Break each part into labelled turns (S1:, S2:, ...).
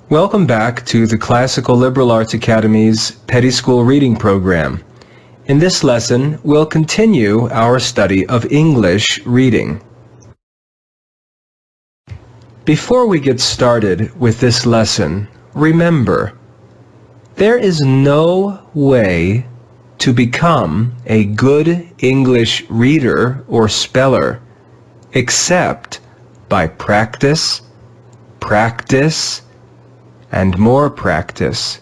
S1: Welcome back to the Classical Liberal Arts Academy's Petty School Reading Program. In this lesson, we'll continue our study of English reading. Before we get started with this lesson, remember, there is no way to become a good English reader or speller except by practice, practice, and more practice.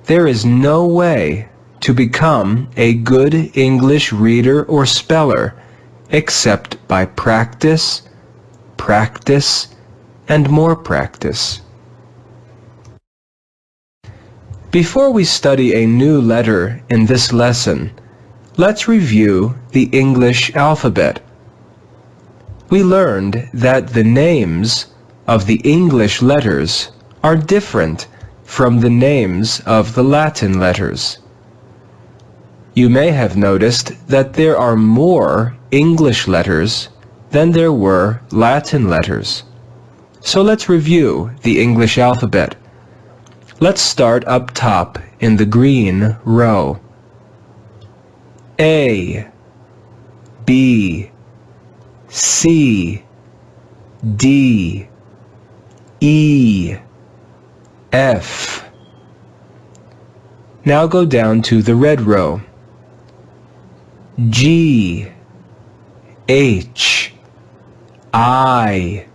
S1: There is no way to become a good English reader or speller except by practice, practice, and more practice. Before we study a new letter in this lesson, let's review the English alphabet. We learned that the names of the English letters are different from the names of the Latin letters. You may have noticed that there are more English letters than there were Latin letters. So let's review the English alphabet. Let's start up top in the green row. A, B, C, D, E, F. Now go down to the red row. G, H, I,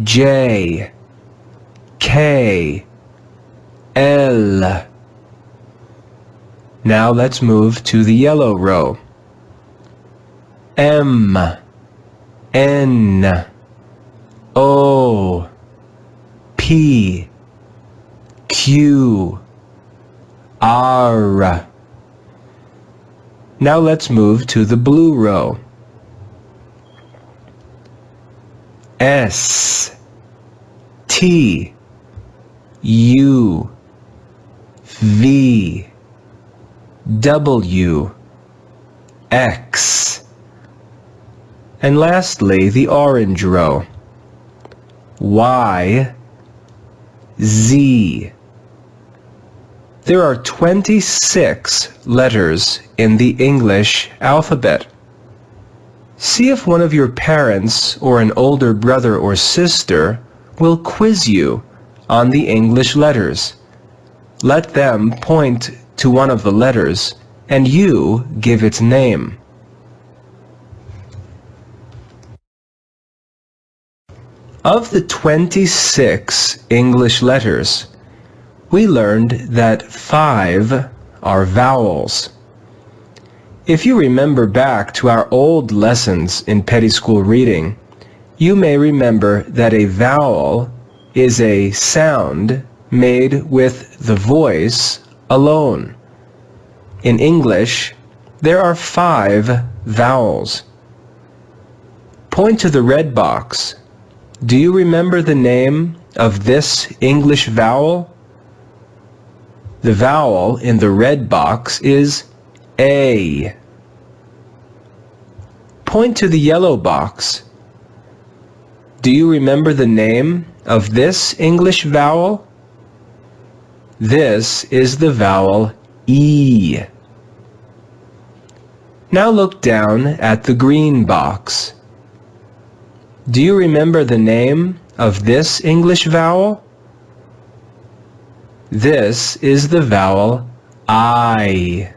S1: J, K, L. Now let's move to the yellow row. M, N, O, P, Q, R. Now let's move to the blue row. S, T, U, V, W, X. And lastly, the orange row. Y, Z. There are 26 letters in the English alphabet. See if one of your parents or an older brother or sister will quiz you on the English letters. Let them point to one of the letters and you give its name. Of the 26 English letters, we learned that 5 are vowels. If you remember back to our old lessons in Petty School Reading, you may remember that a vowel is a sound made with the voice alone. In English, there are 5 vowels. Point to the red box. Do you remember the name of this English vowel? The vowel in the red box is A. Point to the yellow box. Do you remember the name of this English vowel? This is the vowel E. Now look down at the green box. Do you remember the name of this English vowel? This is the vowel I.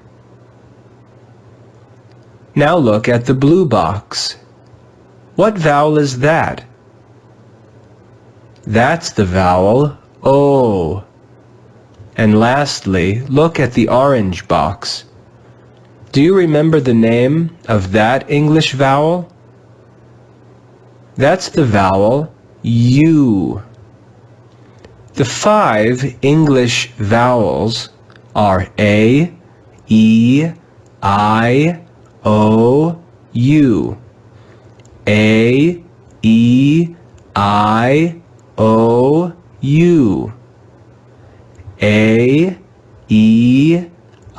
S1: Now look at the blue box. What vowel is that? That's the vowel O. And lastly, look at the orange box. Do you remember the name of that English vowel? That's the vowel U. The 5 English vowels are A, E, I, O, U. A, E, I, O, U. A, E,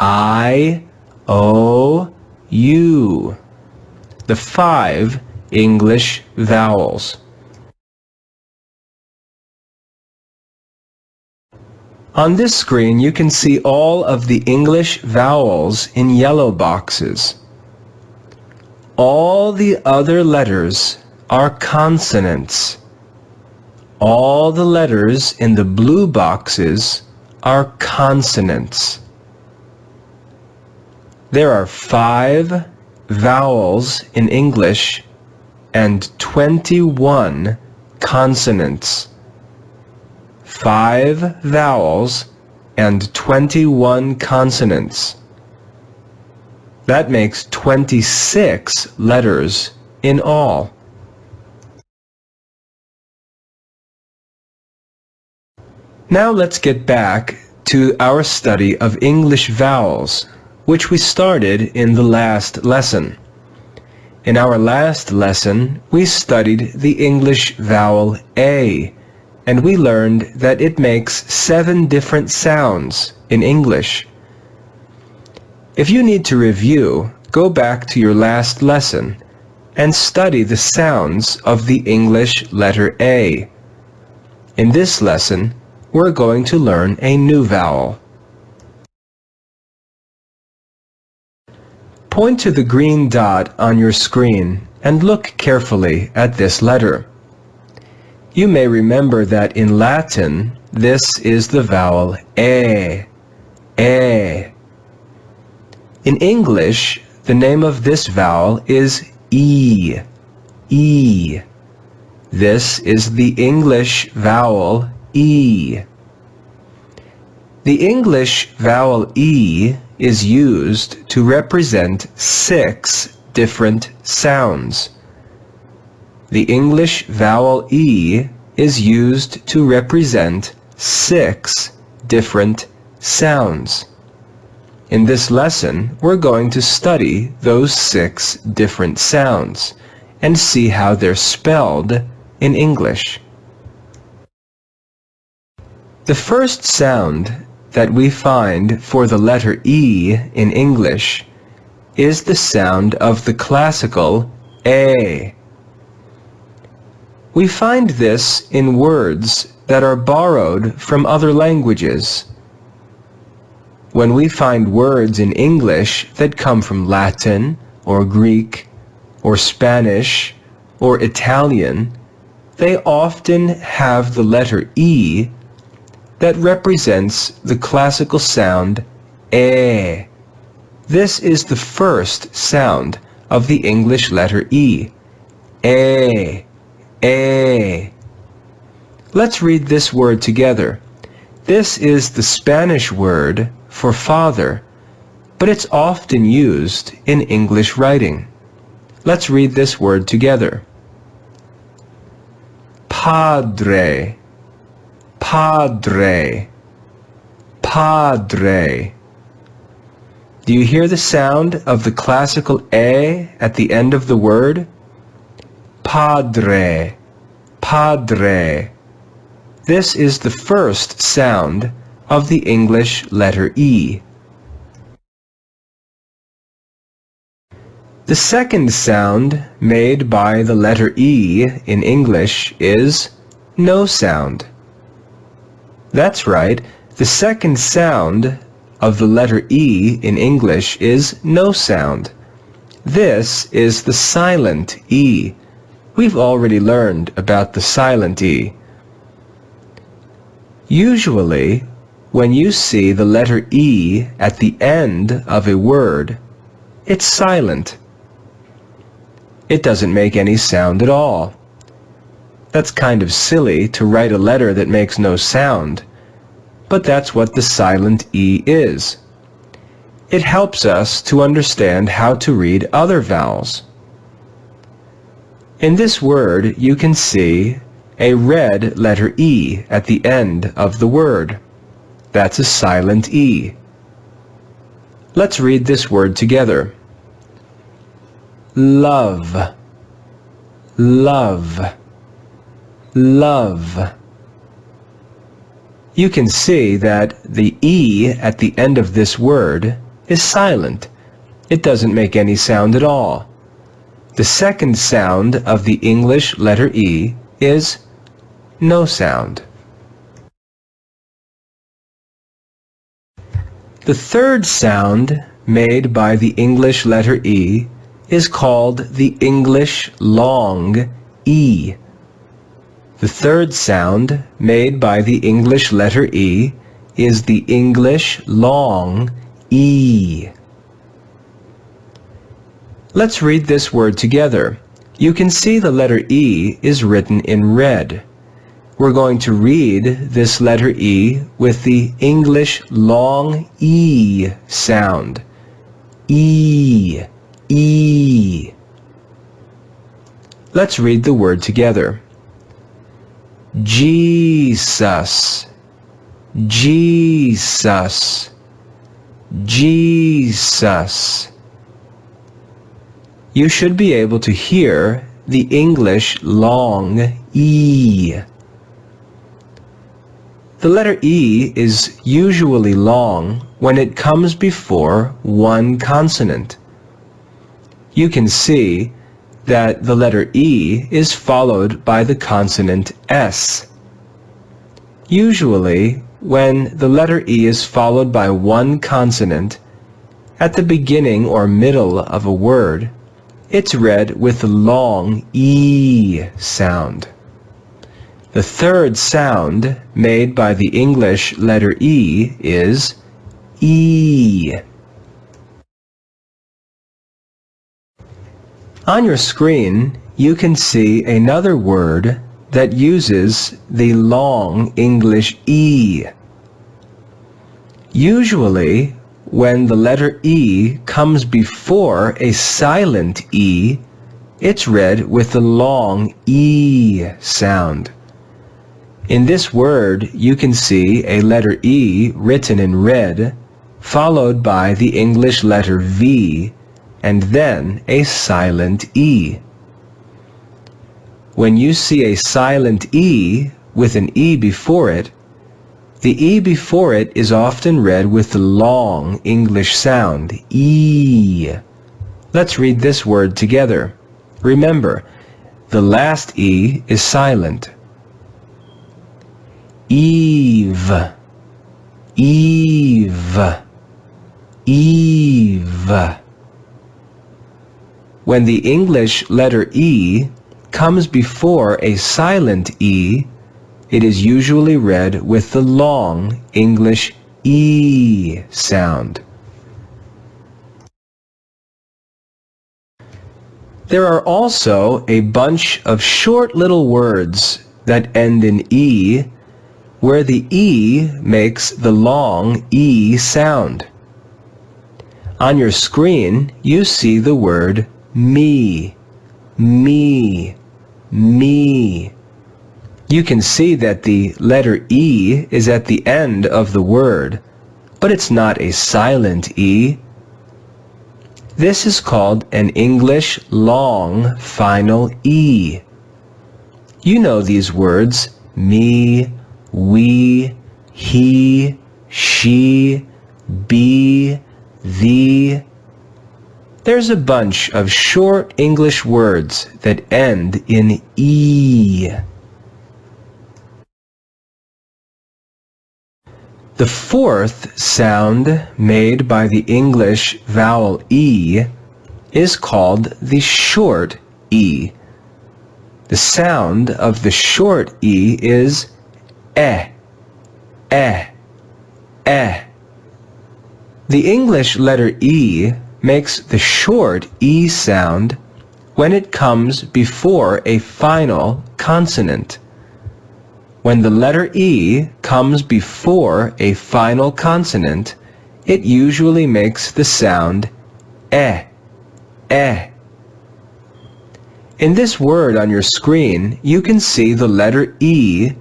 S1: I, O, U. The 5 English vowels. On this screen, you can see all of the English vowels in yellow boxes. All the other letters are consonants. All the letters in the blue boxes are consonants. There are 5 vowels in English and 21 consonants. 5 vowels and 21 consonants. That makes 26 letters in all. Now let's get back to our study of English vowels, which we started in the last lesson. In our last lesson, we studied the English vowel A, and we learned that it makes 7 different sounds in English. If you need to review, go back to your last lesson and study the sounds of the English letter A. In this lesson, we're going to learn a new vowel. Point to the green dot on your screen and look carefully at this letter. You may remember that in Latin, this is the vowel E. E. In English, the name of this vowel is E. E. This is the English vowel E. The English vowel E is used to represent 6 different sounds. The English vowel E is used to represent 6 different sounds. In this lesson, we're going to study those 6 different sounds and see how they're spelled in English. The first sound that we find for the letter E in English is the sound of the classical A. We find this in words that are borrowed from other languages. When we find words in English that come from Latin or Greek or Spanish or Italian, they often have the letter E that represents the classical sound E. This is the first sound of the English letter E. E. E. Let's read this word together. This is the Spanish word for father, but it's often used in English writing. Let's read this word together. Padre. Padre. Padre. Do you hear the sound of the classical A at the end of the word? Padre. Padre. This is the first sound of the English letter E. The second sound made by the letter E in English is no sound. That's right, the second sound of the letter E in English is no sound. This is the silent E. We've already learned about the silent E. Usually, when you see the letter E at the end of a word, it's silent. It doesn't make any sound at all. That's kind of silly to write a letter that makes no sound, but that's what the silent E is. It helps us to understand how to read other vowels. In this word, you can see a red letter E at the end of the word. That's a silent E. Let's read this word together. Love. Love. Love. You can see that the E at the end of this word is silent. It doesn't make any sound at all. The second sound of the English letter E is no sound. The third sound made by the English letter E is called the English long E. The third sound made by the English letter E is the English long E. Let's read this word together. You can see the letter E is written in red. We're going to read this letter E with the English long E sound. E, E. Let's read the word together. Jesus, Jesus, Jesus. You should be able to hear the English long E. The letter E is usually long when it comes before one consonant. You can see that the letter E is followed by the consonant S. Usually, when the letter E is followed by one consonant, at the beginning or middle of a word, it's read with the long E sound. The third sound made by the English letter E is E. On your screen, you can see another word that uses the long English E. Usually, when the letter E comes before a silent E, it's read with the long E sound. In this word, you can see a letter E written in red, followed by the English letter V, and then a silent E. When you see a silent E with an E before it, the E before it is often read with the long English sound, E. Let's read this word together. Remember, the last E is silent. Eve, Eve, Eve. When the English letter E comes before a silent E, it is usually read with the long English E sound. There are also a bunch of short little words that end in E, where the E makes the long E sound. On your screen, you see the word me, me, me. You can see that the letter E is at the end of the word, but it's not a silent E. This is called an English long final E. You know these words, me, we, he, she, be, thee. There's a bunch of short English words that end in E. The fourth sound made by the English vowel E is called the short E. The sound of the short E is eh, eh, eh. The English letter E makes the short E sound when it comes before a final consonant. When the letter E comes before a final consonant, it usually makes the sound eh, eh. In this word on your screen, you can see the letter E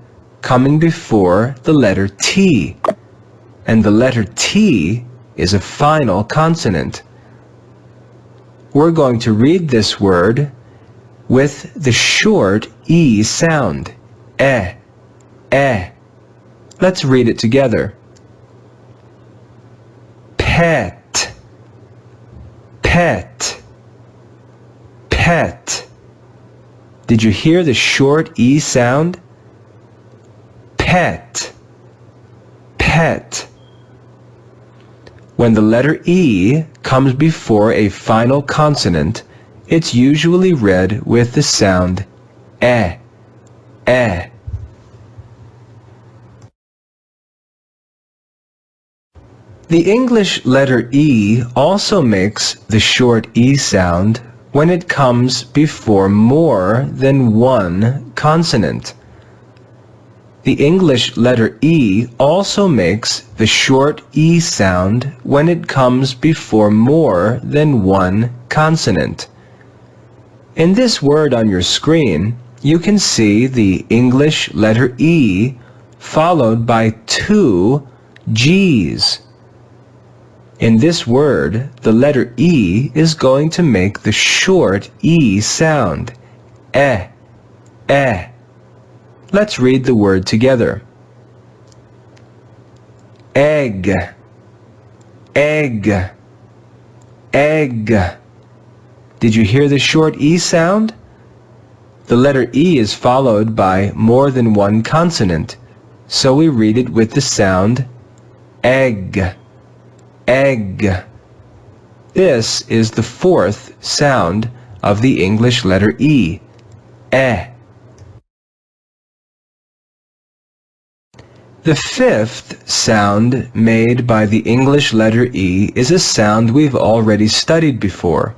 S1: coming before the letter T, and the letter T is a final consonant. We're going to read this word with the short E sound, eh, eh. Let's read it together. Pet, pet, pet. Did you hear the short E sound? Pet, pet. When the letter E comes before a final consonant, it's usually read with the sound eh, eh. The English letter E also makes the short E sound when it comes before more than one consonant. The English letter E also makes the short E sound when it comes before more than one consonant. In this word on your screen, you can see the English letter E followed by two G's. In this word, the letter E is going to make the short E sound, eh, eh. Let's read the word together. Egg, egg, egg. Did you hear the short E sound? The letter E is followed by more than one consonant, so we read it with the sound egg, egg. This is the fourth sound of the English letter E, eh. The fifth sound made by the English letter E is a sound we've already studied before.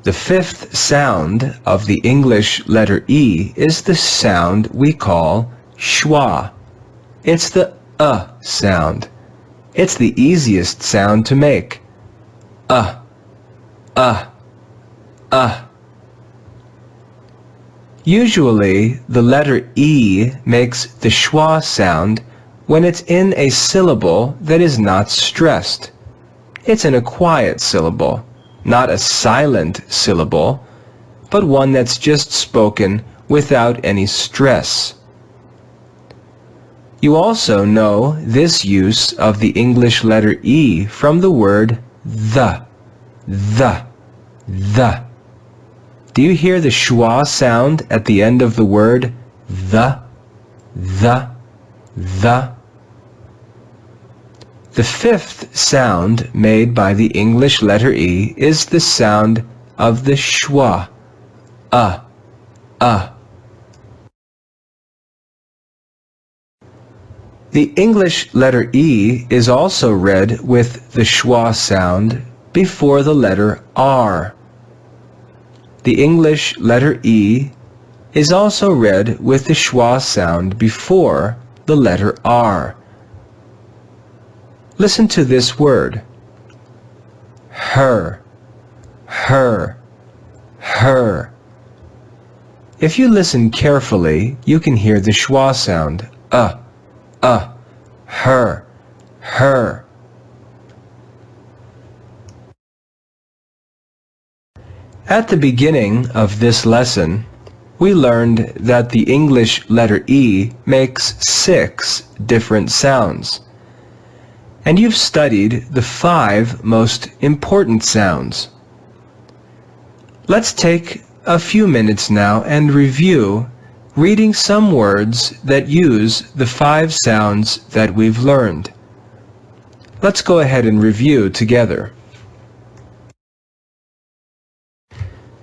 S1: The fifth sound of the English letter E is the sound we call schwa. It's the sound. It's the easiest sound to make. Usually, the letter E makes the schwa sound when it's in a syllable that is not stressed. It's in a quiet syllable, not a silent syllable, but one that's just spoken without any stress. You also know this use of the English letter E from the word the. Do you hear the schwa sound at the end of the word the? The fifth sound made by the English letter E is the sound of the schwa, The English letter E is also read with the schwa sound before the letter R. The English letter E is also read with the schwa sound before the letter R. Listen to this word. Her, her, her. If you listen carefully, you can hear the schwa sound, her, her. At the beginning of this lesson, we learned that the English letter E makes 6 different sounds. And you've studied the 5 most important sounds. Let's take a few minutes now and review reading some words that use the 5 sounds that we've learned. Let's go ahead and review together.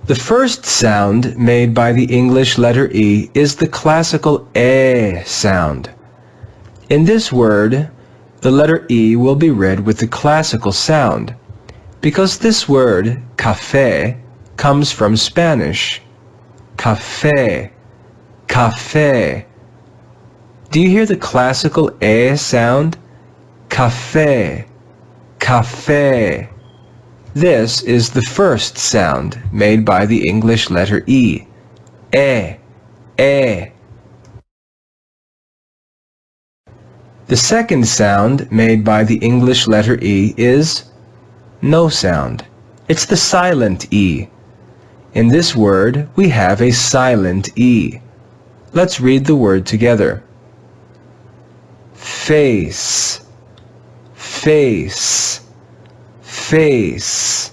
S1: The first sound made by the English letter E is the classical E sound. In this word, the letter E will be read with the classical sound because this word, café, comes from Spanish. Café, café. Do you hear the classical E sound? Café, café. This is the first sound made by the English letter E. E, e. The second sound made by the English letter E is no sound. It's the silent E. In this word, we have a silent E. Let's read the word together. Face, face, face.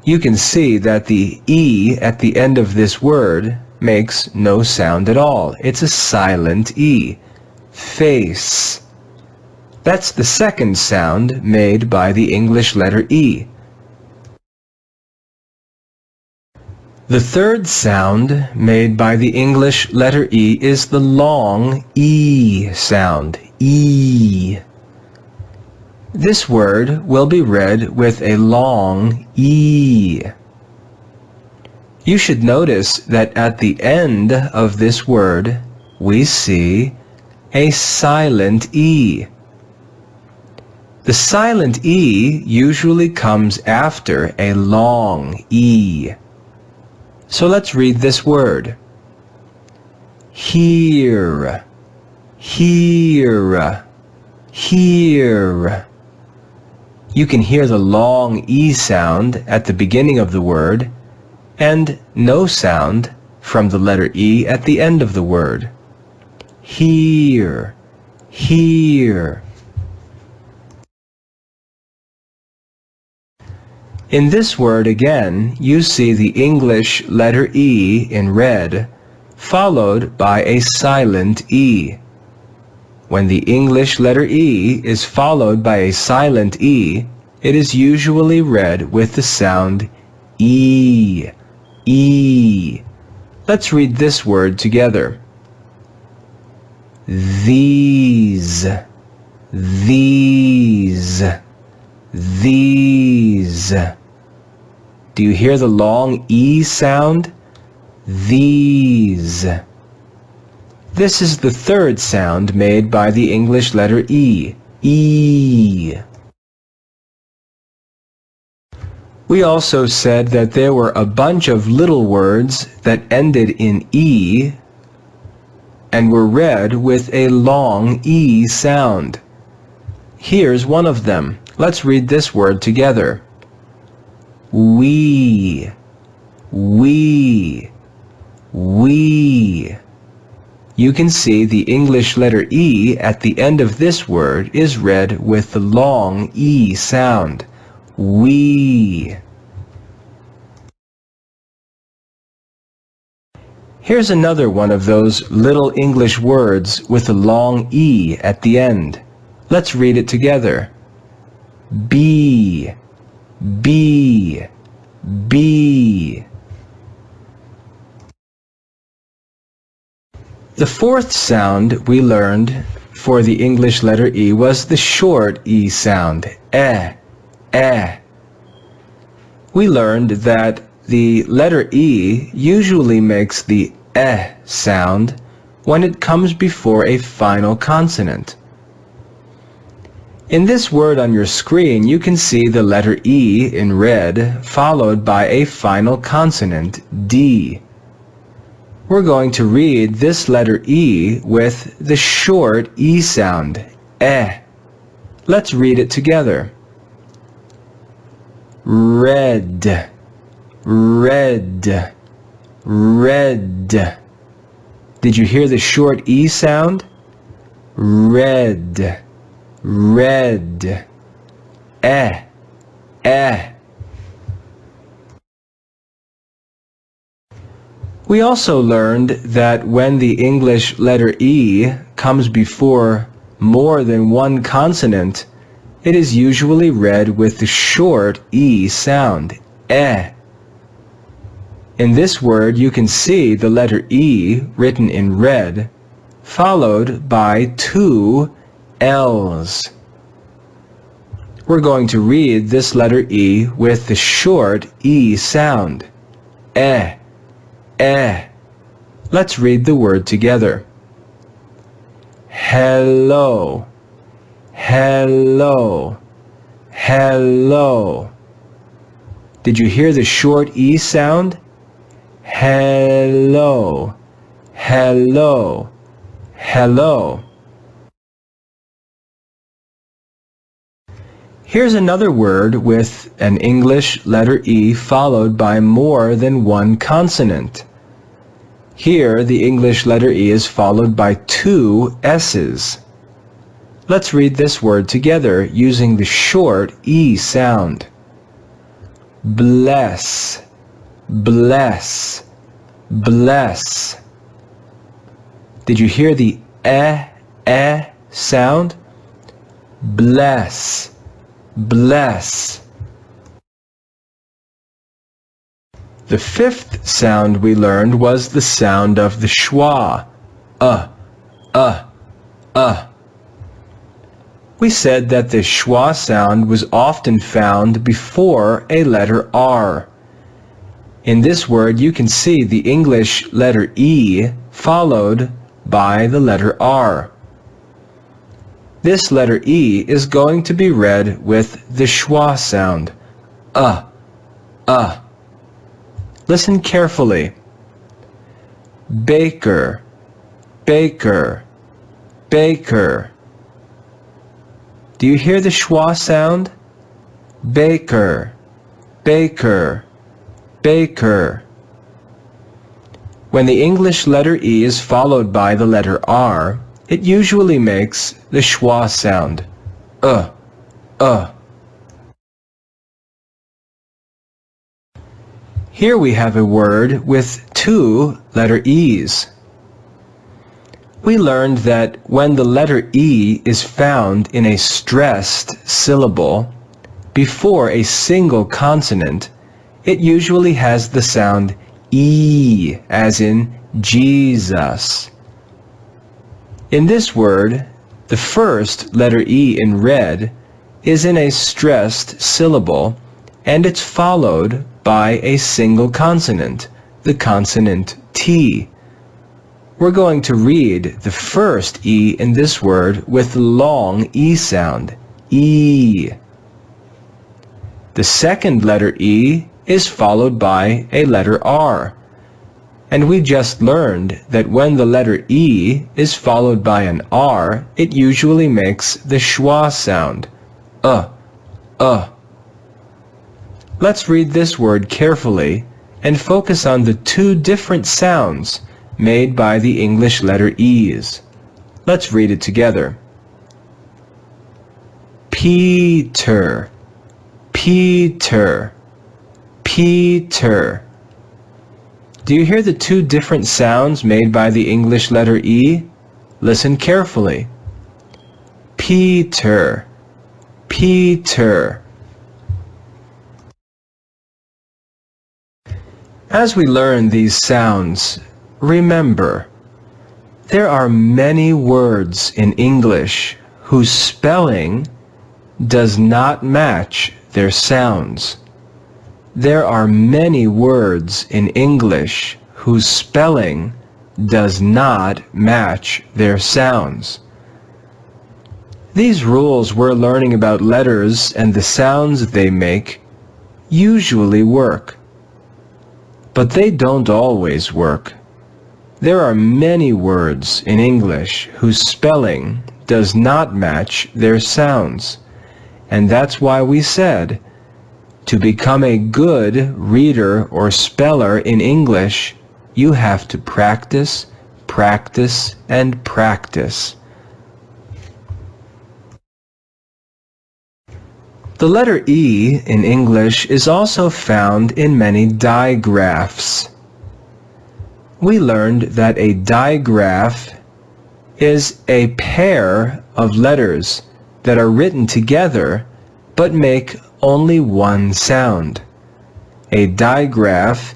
S1: You can see that the E at the end of this word makes no sound at all. It's a silent E. Face. That's the second sound made by the English letter E. The third sound made by the English letter E is the long E sound, E. This word will be read with a long E. You should notice that at the end of this word, we see a silent E. The silent E usually comes after a long E. So let's read this word. Here, here, here. You can hear the long E sound at the beginning of the word and no sound from the letter E at the end of the word. Here, here. In this word again, you see the English letter E in red, followed by a silent E. When the English letter E is followed by a silent E, it is usually read with the sound E, E. Let's read this word together. These, these, these. Do you hear the long E sound? These. This is the third sound made by the English letter E, E. We also said that there were a bunch of little words that ended in E and were read with a long E sound. Here's one of them. Let's read this word together. We, we, we. You can see the English letter E at the end of this word is read with the long E sound. We. Here's another one of those little English words with a long E at the end. Let's read it together. Be, be, be. The fourth sound we learned for the English letter E was the short E sound, eh, eh. We learned that the letter E usually makes the eh sound when it comes before a final consonant. In this word on your screen, you can see the letter E in red, followed by a final consonant, D. We're going to read this letter E with the short E sound, eh. Let's read it together. Red, red, red. Did you hear the short E sound? Red, red, eh, eh. We also learned that when the English letter E comes before more than one consonant, it is usually read with the short E sound, eh. In this word, you can see the letter E written in red, followed by two L's. We're going to read this letter E with the short E sound, eh, eh. Let's read the word together. Hello, hello, hello. Did you hear the short E sound? Hello, hello, hello. Here's another word with an English letter E followed by more than one consonant. Here, the English letter E is followed by two S's. Let's read this word together using the short E sound. Bless, bless, bless. Did you hear the eh sound? bless, bless. The fifth sound we learned was the sound of the schwa, uh. We said that the schwa sound was often found before a letter R. In this word you can see the English letter E followed by the letter R. This letter E is going to be read with the schwa sound, uh. Listen carefully. Baker, baker, baker. Do you hear the schwa sound? Baker, baker, baker. When the English letter E is followed by the letter R, it usually makes the schwa sound, uh. Here we have a word with two letter E's. We learned that when the letter E is found in a stressed syllable before a single consonant, it usually has the sound E, as in Jesus. In this word, the first letter E in red is in a stressed syllable, and it's followed by a single consonant, the consonant T. We're going to read the first E in this word with the long E sound, E. The second letter E is followed by a letter R. And we just learned that when the letter E is followed by an R, it usually makes the schwa sound, uh. Let's read this word carefully and focus on the two different sounds made by the English letter E's. Let's read it together. Peter, Peter, Peter. Do you hear the two different sounds made by the English letter E? Listen carefully. Peter, Peter. As we learn these sounds, remember, there are many words in English whose spelling does not match their sounds. There are many words in English whose spelling does not match their sounds. These rules we're learning about letters and the sounds they make usually work. But they don't always work. There are many words in English whose spelling does not match their sounds. And that's why we said, to become a good reader or speller in English, you have to practice, practice, and practice. The letter E in English is also found in many digraphs. We learned that a digraph is a pair of letters that are written together but make only one sound. A digraph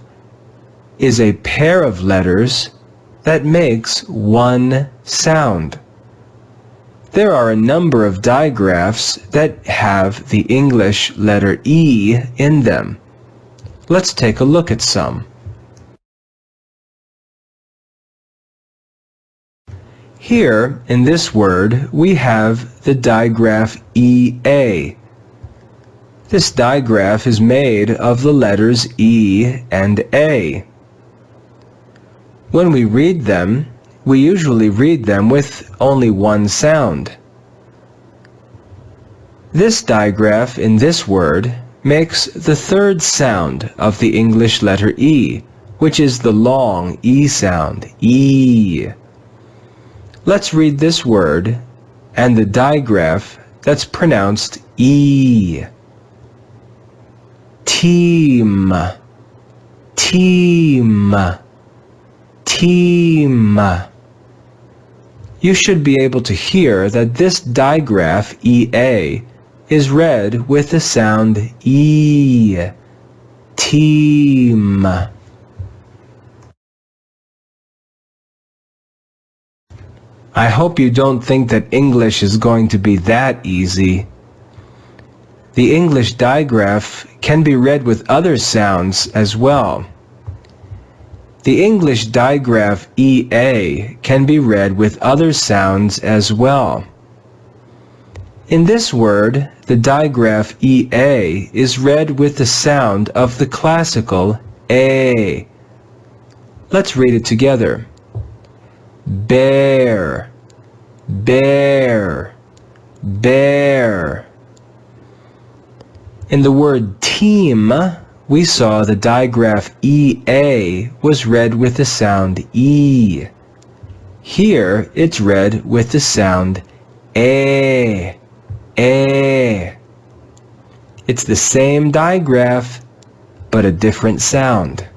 S1: is a pair of letters that makes one sound. There are a number of digraphs that have the English letter E in them. Let's take a look at some. Here, in this word, we have the digraph EA. This digraph is made of the letters E and A. When we read them, we usually read them with only one sound. This digraph in this word makes the third sound of the English letter E, which is the long E sound, E. Let's read this word and the digraph that's pronounced E. Team, team, team. you should be able to hear that this digraph EA is read with the sound E. Team. I hope you don't think that English is going to be that easy. The English digraph can be read with other sounds as well. The English digraph EA can be read with other sounds as well. In this word, the digraph EA is read with the sound of the classical A. Let's read it together. Bear, bear, bear. In the word team, we saw the digraph EA was read with the sound E. Here, it's read with the sound A. A. It's the same digraph, but a different sound.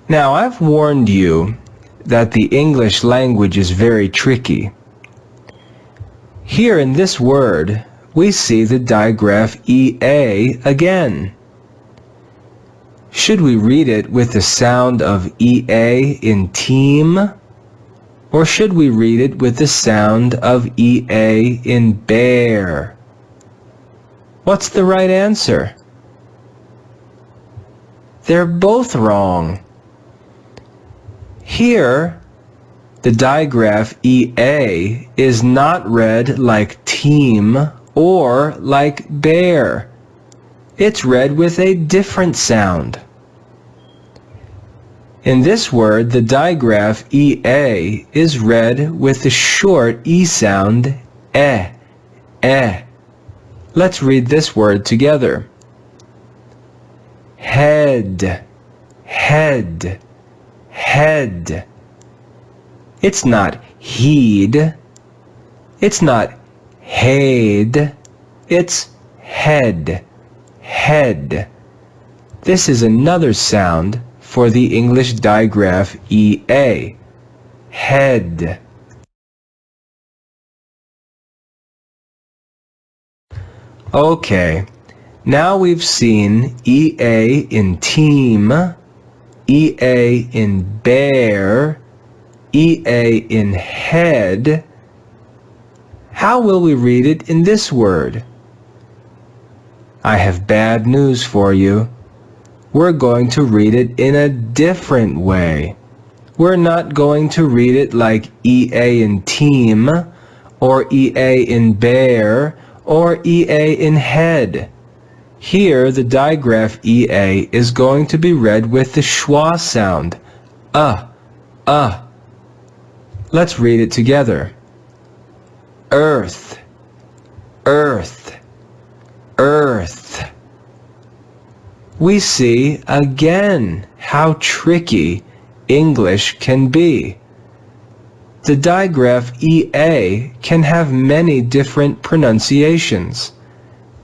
S1: Now, I've warned you that the English language is very tricky. Here in this word, we see the digraph EA again. Should we read it with the sound of EA in team? Or should we read it with the sound of EA in bear? What's the right answer? They're both wrong. Here, the digraph EA is not read like team or like bear. It's read with a different sound. In this word, the digraph EA is read with the short E sound eh. Let's read this word together. Head, head, head. It's not heed. It's not head. It's head, head. This is another sound for the English digraph EA. Head. Okay, now we've seen EA in team, EA in bear, EA in head. How will we read it in this word? I have bad news for you. We're going to read it in a different way. We're not going to read it like EA in team, or EA in bear, or EA in head. Here, the digraph EA is going to be read with the schwa sound. Let's read it together. Earth, earth, earth. We see again how tricky English can be. The digraph EA can have many different pronunciations.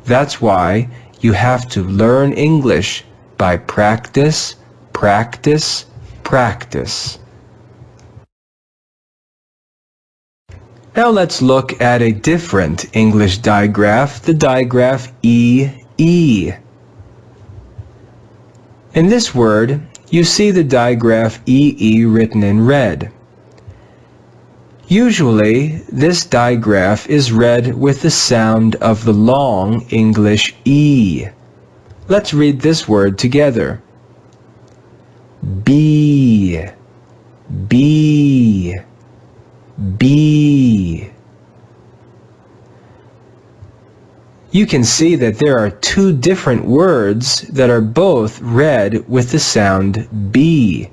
S1: That's why you have to learn English by practice, practice, practice. Now let's look at a different English digraph, the digraph EE. In this word, you see the digraph EE written in red. Usually, this digraph is read with the sound of the long English E. Let's read this word together. Bee, bee, bee. You can see that there are two different words that are both read with the sound B.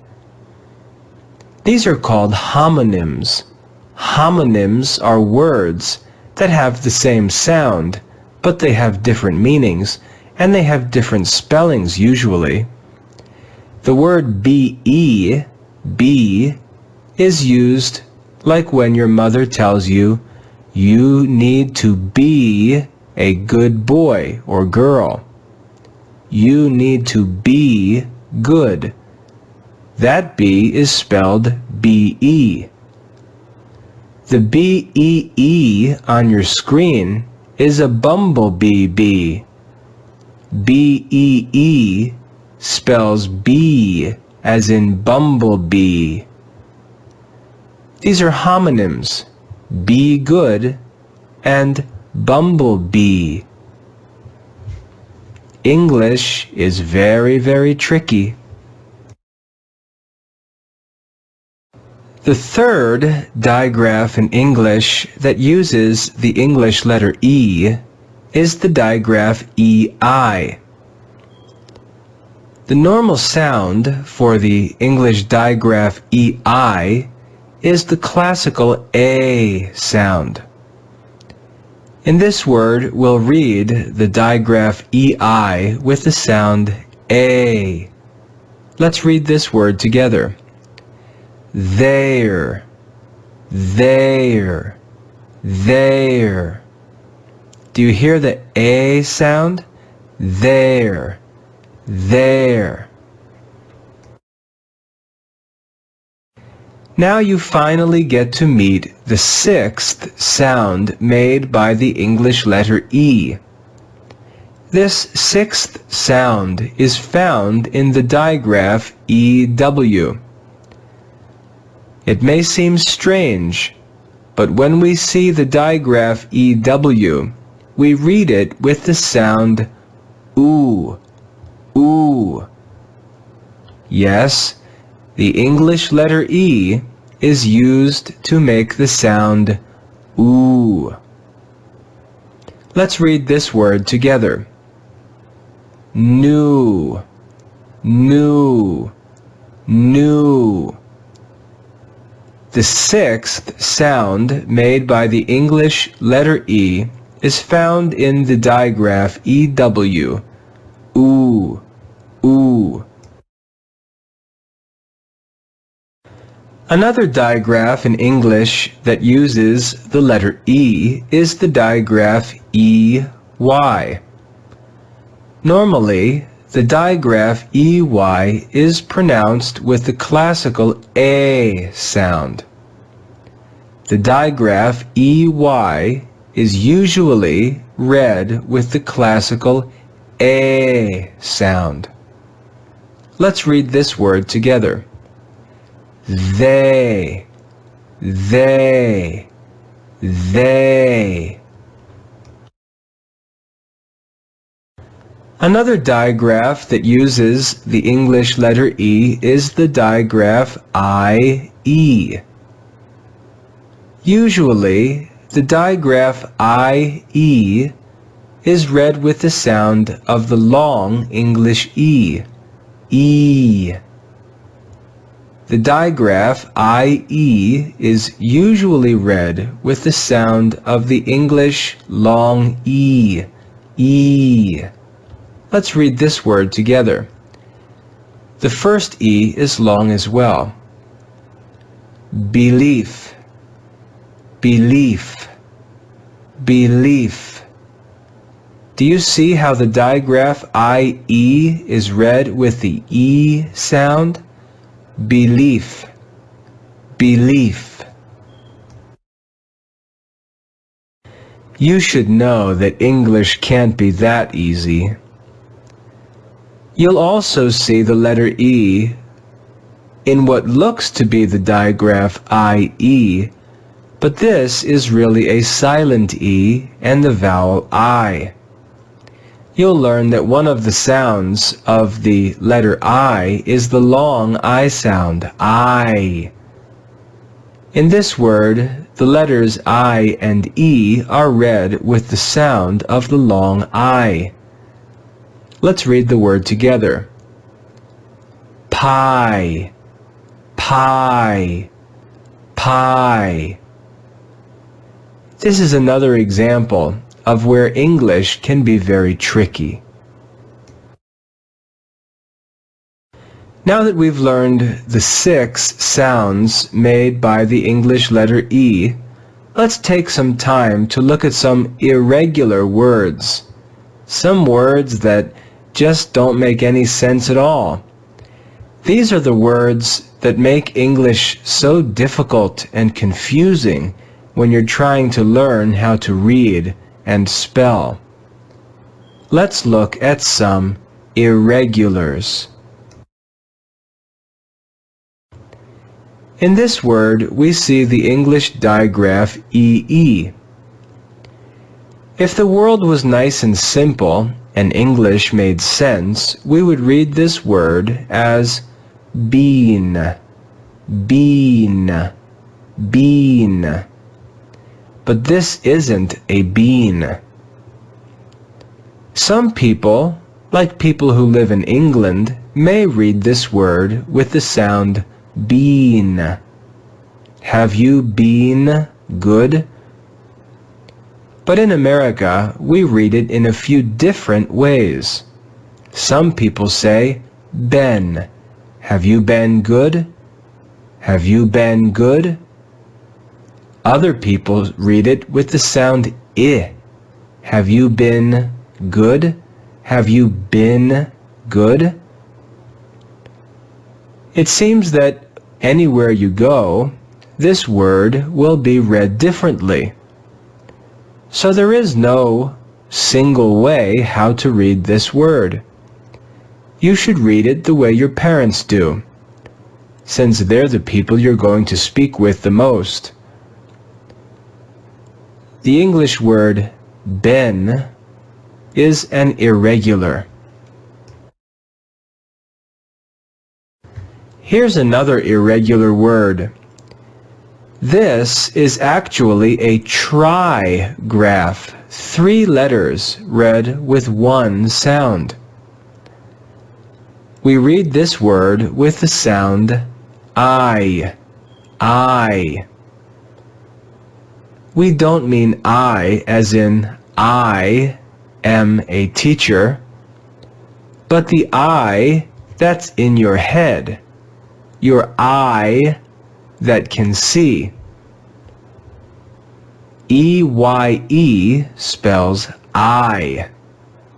S1: These are called homonyms. Homonyms are words that have the same sound, but they have different meanings, and they have different spellings usually. The word be, be, is used like when your mother tells you, you need to be a good boy or girl. You need to be good. That B is spelled B-E. The B-E-E on your screen is a bumblebee bee. B-E-E spells bee as in bumblebee. These are homonyms, be good and bumblebee. English is very, very tricky. The third digraph in English that uses the English letter E is the digraph EI. The normal sound for the English digraph EI is the classical A sound. In this word, we'll read the digraph EI with the sound A. Let's read this word together. There, there, there. Do you hear the A sound? There, there. Now you finally get to meet the sixth sound made by the English letter E. This sixth sound is found in the digraph EW. It may seem strange, but when we see the digraph EW, we read it with the sound OO, OO. Yes, the English letter E is used to make the sound OO. Let's read this word together. New, new, new. The sixth sound made by the English letter E is found in the digraph EW. Ooh, ooh. Another digraph in English that uses the letter E is the digraph EY. Normally, the digraph EY is pronounced with the classical A sound. The digraph EY is usually read with the classical A sound. Let's read this word together. They, they, they. Another digraph that uses the English letter E is the digraph IE. Usually, the digraph IE is read with the sound of the long English E, E. The digraph IE is usually read with the sound of the English long E, E. Let's read this word together. The first E is long as well. Belief, belief, belief. Do you see how the digraph IE is read with the E sound? Belief, belief. You should know that English can't be that easy. You'll also see the letter E in what looks to be the digraph IE, but this is really a silent E and the vowel I. You'll learn that one of the sounds of the letter I is the long I sound, I. In this word, the letters I and E are read with the sound of the long I. Let's read the word together. Pie, pie, pie. This is another example of where English can be very tricky. Now that we've learned the 6 sounds made by the English letter E, let's take some time to look at some irregular words. Some words that just don't make any sense at all. These are the words that make English so difficult and confusing when you're trying to learn how to read and spell. Let's look at some irregulars. In this word, we see the English digraph EE. If the world was nice and simple and English made sense, we would read this word as bean, bean, bean. But this isn't a bean. Some people, like people who live in England, may read this word with the sound been. Have you been good? But in America, we read it in a few different ways. Some people say been. Have you been good? Have you been good? Other people read it with the sound I. Have you been good? Have you been good? It seems that anywhere you go, this word will be read differently. So there is no single way how to read this word. You should read it the way your parents do, since they're the people you're going to speak with the most. The English word been is an irregular. Here's another irregular word. This is actually a trigraph, 3 letters read with one sound. We read this word with the sound I. We don't mean I as in I am a teacher, but the I that's in your head, your eye that can see. EYE spells I.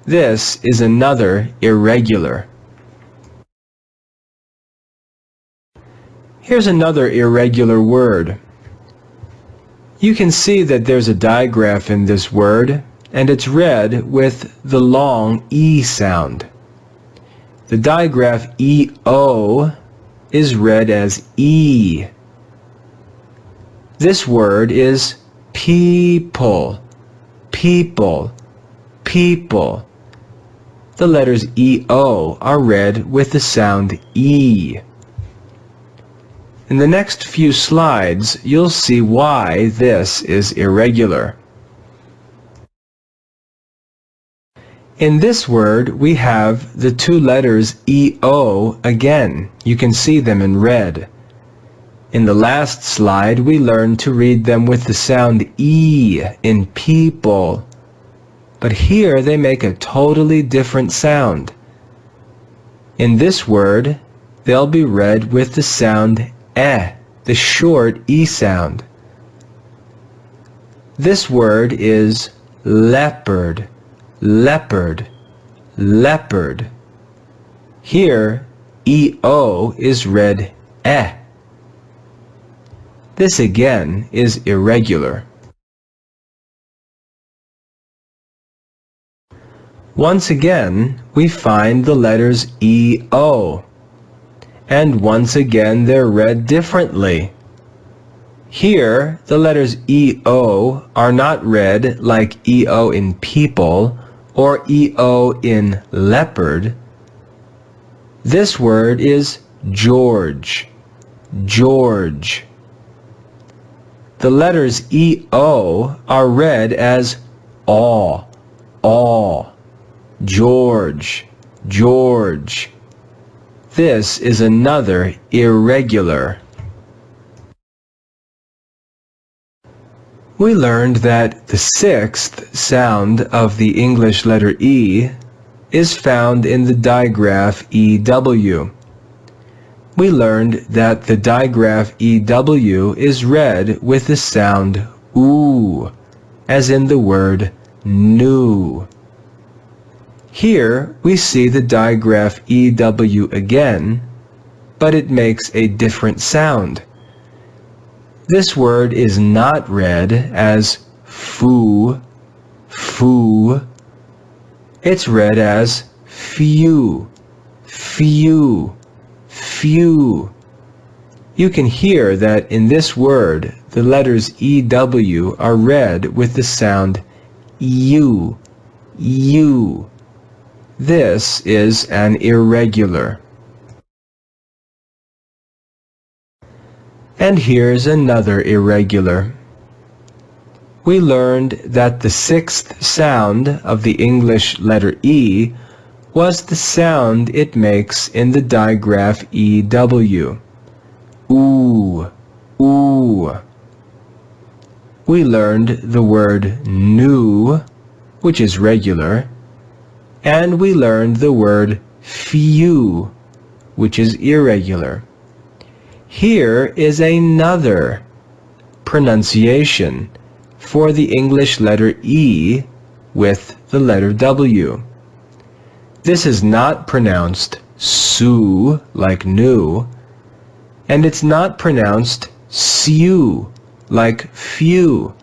S1: This is another irregular. Here's another irregular word. You can see that there's a digraph in this word, and it's read with the long E sound. The digraph EO is read as E. This word is people, people, people. The letters EO are read with the sound E. In the next few slides, you'll see why this is irregular. In this word, we have the 2 letters EO again. You can see them in red. In the last slide, we learned to read them with the sound E in people. But here they make a totally different sound. In this word, they'll be read with the sound the short E sound. This word is leopard, leopard, leopard. Here, EO is read This again is irregular. Once again, we find the letters EO. And once again, they're read differently. Here, the letters EO are not read like EO in people or EO in leopard. This word is George, George. The letters EO are read as aw, George, George. This is another irregular. We learned that the 6th sound of the English letter E is found in the digraph EW. We learned that the digraph EW is read with the sound OO, as in the word new. Here we see the digraph EW again, but it makes a different sound. This word is not read as foo, foo. It's read as few, few, few. You can hear that in this word, the letters EW are read with the sound U, U. This is an irregular. And here's another irregular. We learned that the sixth sound of the English letter E was the sound it makes in the digraph EW. Ooh, ooh. We learned the word new, which is regular, and we learned the word few, which is irregular. Here is another pronunciation for the English letter E with the letter W. This is not pronounced sue like new, and it's not pronounced sew like few.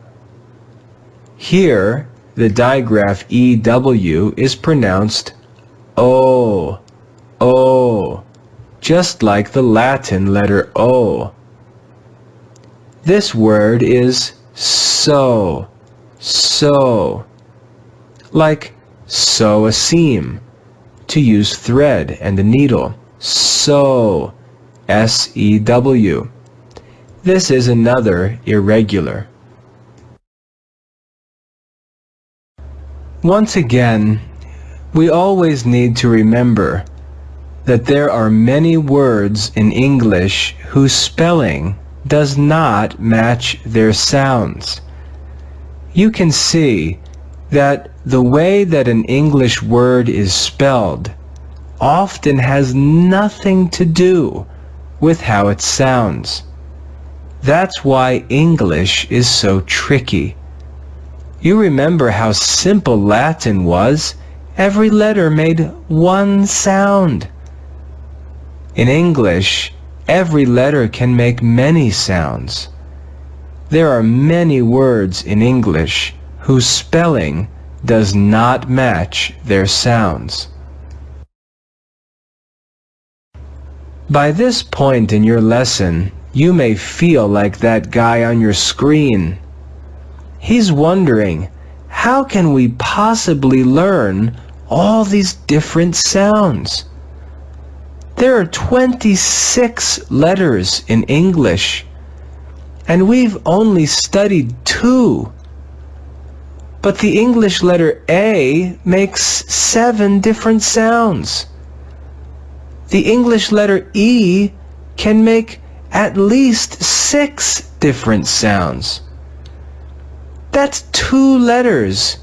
S1: Here, the digraph EW is pronounced O, O, just like the Latin letter O. This word is sew, sew, like sew a seam, to use thread and a needle. Sew, S-E-W. This is another irregular. Once again, we always need to remember that there are many words in English whose spelling does not match their sounds. You can see that the way that an English word is spelled often has nothing to do with how it sounds. That's why English is so tricky. You remember how simple Latin was? Every letter made one sound. In English, every letter can make many sounds. There are many words in English whose spelling does not match their sounds. By this point in your lesson, you may feel like that guy on your screen. He's wondering, how can we possibly learn all these different sounds? There are 26 letters in English, and we've only studied 2. But the English letter A makes 7 different sounds. The English letter E can make at least 6 different sounds. That's 2 letters,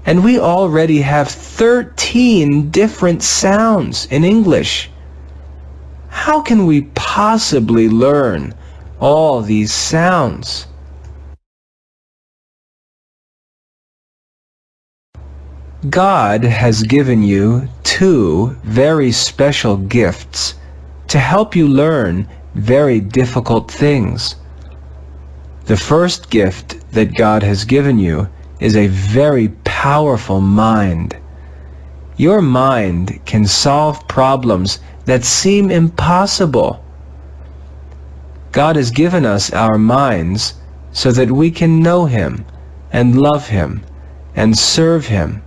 S1: and we already have 13 different sounds in English. How can we possibly learn all these sounds? God has given you 2 very special gifts to help you learn very difficult things. The first gift that God has given you is a very powerful mind. Your mind can solve problems that seem impossible. God has given us our minds so that we can know Him and love Him and serve Him.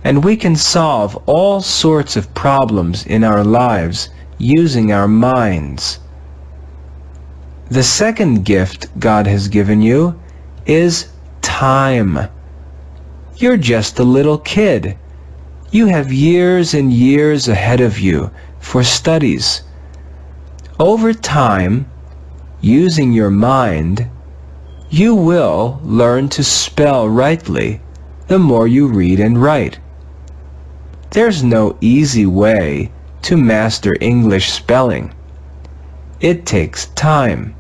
S1: And we can solve all sorts of problems in our lives using our minds. The second gift God has given you is time. You're just a little kid. You have years and years ahead of you for studies. Over time, using your mind, you will learn to spell rightly the more you read and write. There's no easy way to master English spelling. It takes time.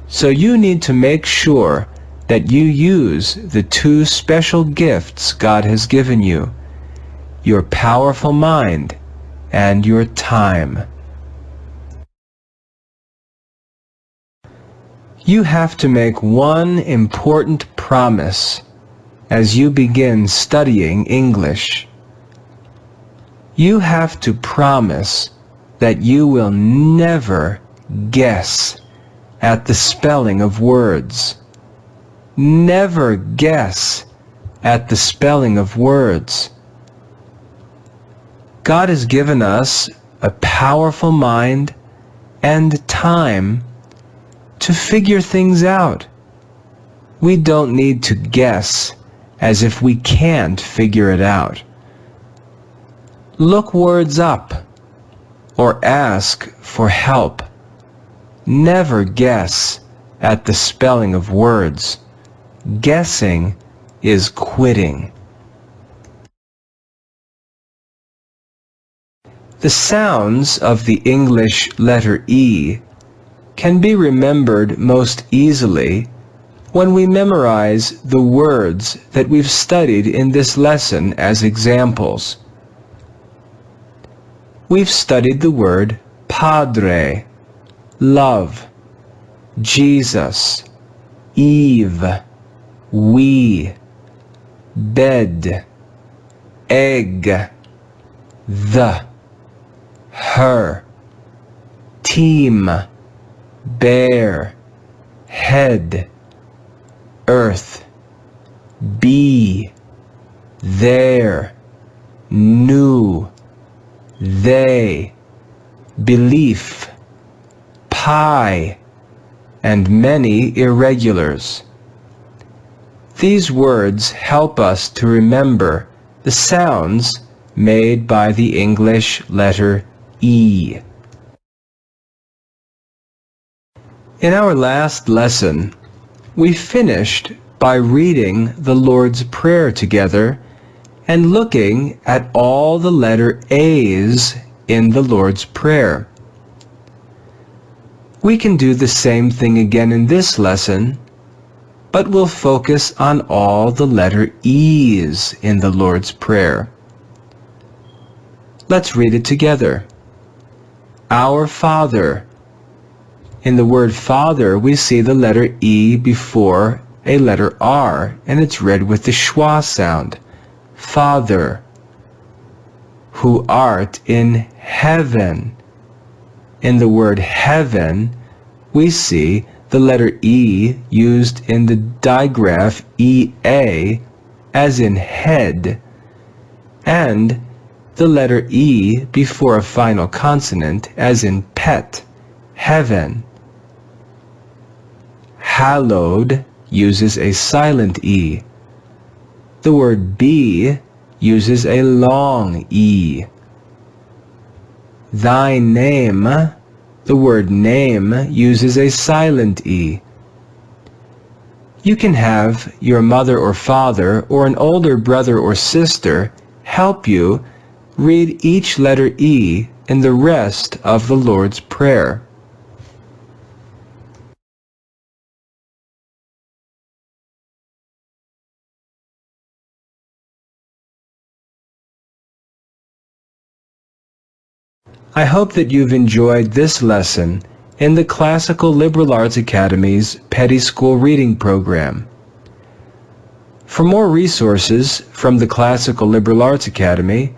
S1: So you need to make sure that you use the 2 special gifts God has given you, your powerful mind and your time. You have to make one important promise as you begin studying English. You have to promise that you will never guess at the spelling of words. Never guess at the spelling of words. God has given us a powerful mind and time to figure things out. We don't need to guess as if we can't figure it out. Look words up or ask for help. Never guess at the spelling of words. Guessing is quitting. The sounds of the English letter E can be remembered most easily when we memorize the words that we've studied in this lesson as examples. We've studied the word Padre, love, Jesus, Eve, we, bed, egg, the, her, team, bear, head, earth, be, there, new, they, belief, pie, and many irregulars. These words help us to remember the sounds made by the English letter E. In our last lesson, we finished by reading the Lord's Prayer together and looking at all the letter A's in the Lord's Prayer. We can do the same thing again in this lesson, but we'll focus on all the letter E's in the Lord's Prayer. Let's read it together. Our Father. In the word Father, we see the letter E before a letter R, and it's read with the schwa sound. Father, who art in heaven. In the word heaven, we see the letter E used in the digraph EA, as in head, and the letter E before a final consonant, as in pet, heaven. Hallowed uses a silent E. The word be uses a long E. Thy name, the word name uses a silent E. You can have your mother or father or an older brother or sister help you read each letter E in the rest of the Lord's Prayer. I hope that you've enjoyed this lesson in the Classical Liberal Arts Academy's Petty School Reading Program. For more resources from the Classical Liberal Arts Academy,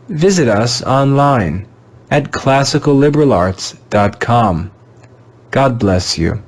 S1: visit us online at classicalliberalarts.com. God bless you.